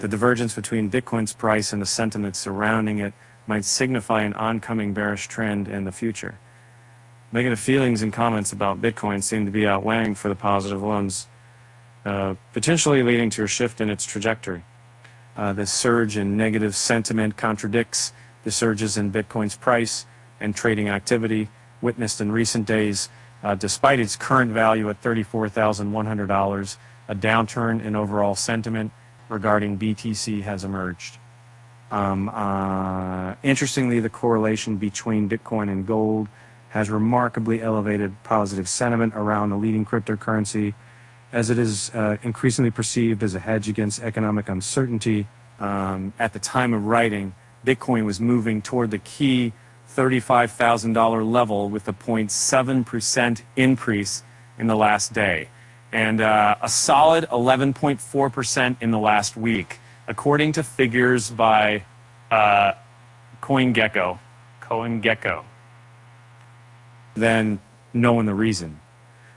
The divergence between Bitcoin's price and the sentiment surrounding it might signify an oncoming bearish trend in the future. Negative feelings and comments about Bitcoin seem to be outweighing for the positive ones, potentially leading to a shift in its trajectory. This surge in negative sentiment contradicts the surges in Bitcoin's price and trading activity witnessed in recent days. Despite its current value at $34,100, a downturn in overall sentiment regarding BTC has emerged. Interestingly, the correlation between Bitcoin and gold has remarkably elevated positive sentiment around the leading cryptocurrency, as it is increasingly perceived as a hedge against economic uncertainty. At the time of writing, Bitcoin was moving toward the key $35,000 level with a 0.7% increase in the last day, and a solid 11.4% in the last week, according to figures by CoinGecko. Then knowing the reason.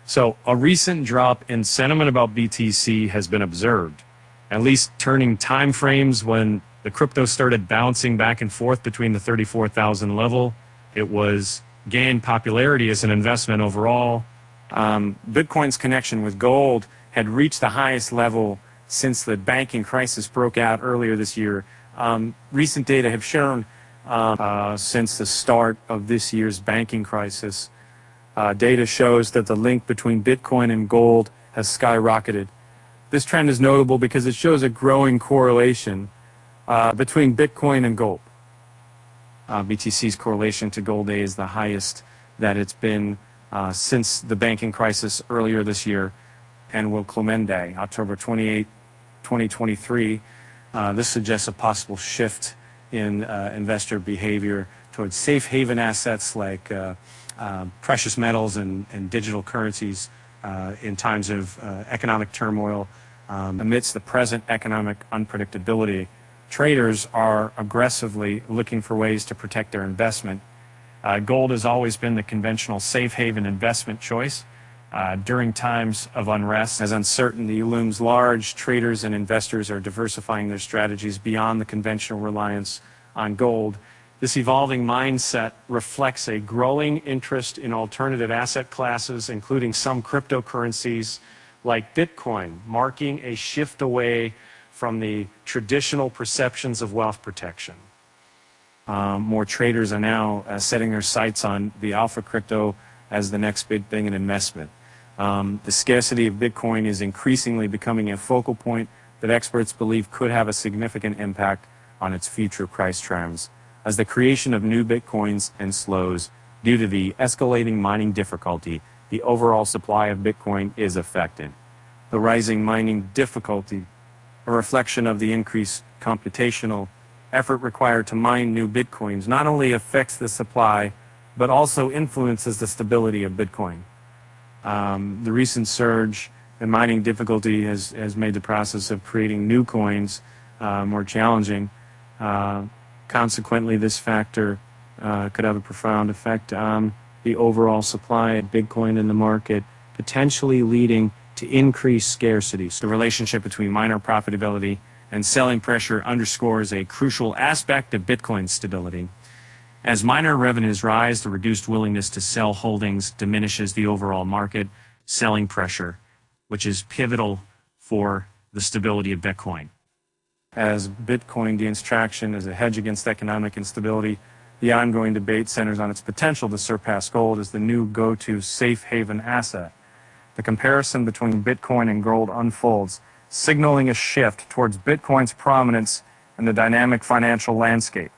So a recent drop in sentiment about BTC has been observed, at least turning time frames when the crypto started bouncing back and forth between the 34,000 level. It was gained popularity as an investment overall. Bitcoin's connection with gold had reached the highest level since the banking crisis broke out earlier this year. Recent data have shown since the start of this year's banking crisis, data shows that the link between Bitcoin and gold has skyrocketed. This trend is notable because it shows a growing correlation between Bitcoin and gold. BTC's correlation to gold A is the highest that it's been since the banking crisis earlier this year, and will Clemente, October 28, 2023. This suggests a possible shift in investor behavior towards safe haven assets like precious metals and digital currencies in times of economic turmoil. Amidst the present economic unpredictability, traders are aggressively looking for ways to protect their investment. Gold has always been the conventional safe haven investment choice. During times of unrest, as uncertainty looms large, traders and investors are diversifying their strategies beyond the conventional reliance on gold. This evolving mindset reflects a growing interest in alternative asset classes, including some cryptocurrencies like Bitcoin, marking a shift away from the traditional perceptions of wealth protection. More traders are now setting their sights on the alpha crypto as the next big thing in investment. The scarcity of Bitcoin is increasingly becoming a focal point that experts believe could have a significant impact on its future price trends, as the creation of new Bitcoins and slows due to the escalating mining difficulty. The overall supply of Bitcoin is affected. The rising mining difficulty, a reflection of the increased computational effort required to mine new Bitcoins, not only affects the supply, but also influences the stability of Bitcoin. The recent surge in mining difficulty has made the process of creating new coins more challenging. Consequently, this factor could have a profound effect on the overall supply of Bitcoin in the market, potentially leading to increased scarcity. The relationship between miner profitability and selling pressure underscores a crucial aspect of Bitcoin's stability. As miner revenues rise, the reduced willingness to sell holdings diminishes the overall market selling pressure, which is pivotal for the stability of Bitcoin. As Bitcoin gains traction as a hedge against economic instability, the ongoing debate centers on its potential to surpass gold as the new go-to safe haven asset. The comparison between Bitcoin and gold unfolds, signaling a shift towards Bitcoin's prominence in the dynamic financial landscape.